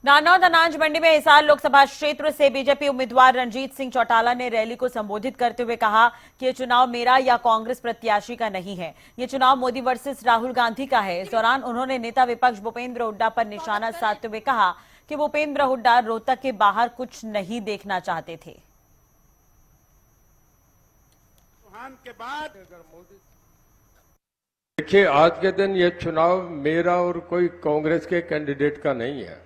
नानौद अनाज मंडी में हिसार लोकसभा क्षेत्र से बीजेपी उम्मीदवार रणजीत सिंह चौटाला ने रैली को संबोधित करते हुए कहा कि ये चुनाव मेरा या कांग्रेस प्रत्याशी का नहीं है, ये चुनाव मोदी वर्सेस राहुल गांधी का है। इस दौरान उन्होंने नेता विपक्ष भूपेंद्र हुड्डा पर निशाना साधते हुए कहा कि भूपेंद्र हुड्डा रोहतक के बाहर कुछ नहीं देखना चाहते थे। के बाद देखिए, आज के दिन ये चुनाव मेरा और कोई कांग्रेस के कैंडिडेट का नहीं है।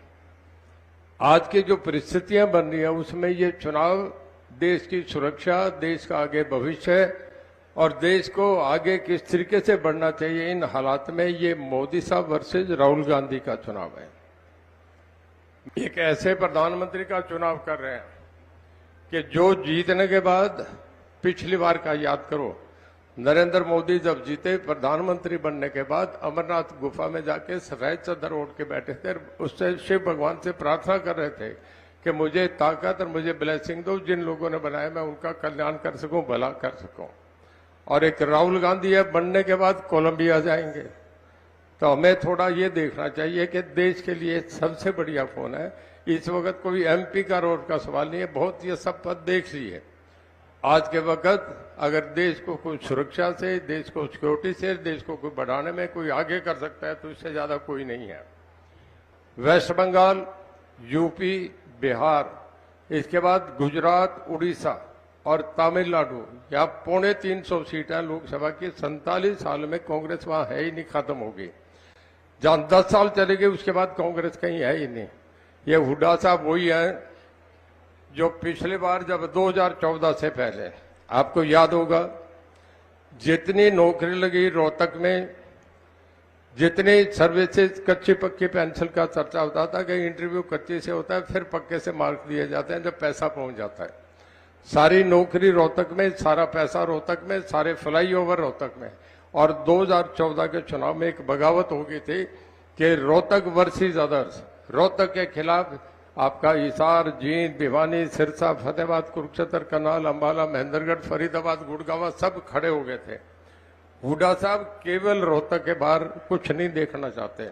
आज की जो परिस्थितियां बन रही है उसमें ये चुनाव देश की सुरक्षा, देश का आगे भविष्य और देश को आगे किस तरीके से बढ़ना चाहिए, इन हालात में ये मोदी साहब वर्सेस राहुल गांधी का चुनाव है। एक ऐसे प्रधानमंत्री का चुनाव कर रहे हैं कि जो जीतने के बाद पिछली बार का याद करो, नरेंद्र मोदी जब जीते प्रधानमंत्री बनने के बाद अमरनाथ गुफा में जाके सफेद चादर ओढ़ के बैठे थे, उससे शिव भगवान से प्रार्थना कर रहे थे कि मुझे ताकत और मुझे ब्लेसिंग दो, जिन लोगों ने बनाया मैं उनका कल्याण कर सकूं, भला कर सकूं। और एक राहुल गांधी है, बनने के बाद कोलंबिया जाएंगे। तो हमें थोड़ा ये देखना चाहिए कि देश के लिए सबसे बढ़िया फोन है इस वक्त कोई एमपी का रोड का सवाल नहीं है, बहुत ये सब पद देख लिए। आज के वक्त अगर देश को कोई सुरक्षा से, देश को सिक्योरिटी से, देश को कोई बढ़ाने में कोई आगे कर सकता है तो इससे ज्यादा कोई नहीं है। वेस्ट बंगाल, यूपी, बिहार, इसके बाद गुजरात, उड़ीसा और तमिलनाडु, यहाँ 350 सीटें लोकसभा की। 47 साल में कांग्रेस वहां है ही नहीं, खत्म हो गई। जहां 10 साल चले गए उसके बाद कांग्रेस कहीं है ही नहीं। ये हुड्डा साहब वही है जो पिछली बार जब 2014 से पहले, आपको याद होगा, जितनी नौकरी लगी रोहतक में, जितनी सर्विसेज कच्ची पक्की पेंशन का चर्चा होता था कि इंटरव्यू कच्ची से होता है फिर पक्के से मार्क दिए जाते हैं जब पैसा पहुंच जाता है। सारी नौकरी रोहतक में, सारा पैसा रोहतक में, सारे फ्लाईओवर रोहतक में। और 2014 के चुनाव में एक बगावत हो गई थी कि रोहतक वर्सेस अदर्स, रोहतक के खिलाफ आपका हिसार, जींद, भिवानी, सिरसा, फतेहाबाद, कुरुक्षेत्र, करनाल, अंबाला, महेंद्रगढ़, फरीदाबाद, गुड़गांव सब खड़े हो गए थे। हुड्डा साहब केवल रोहतक के बाहर कुछ नहीं देखना चाहते।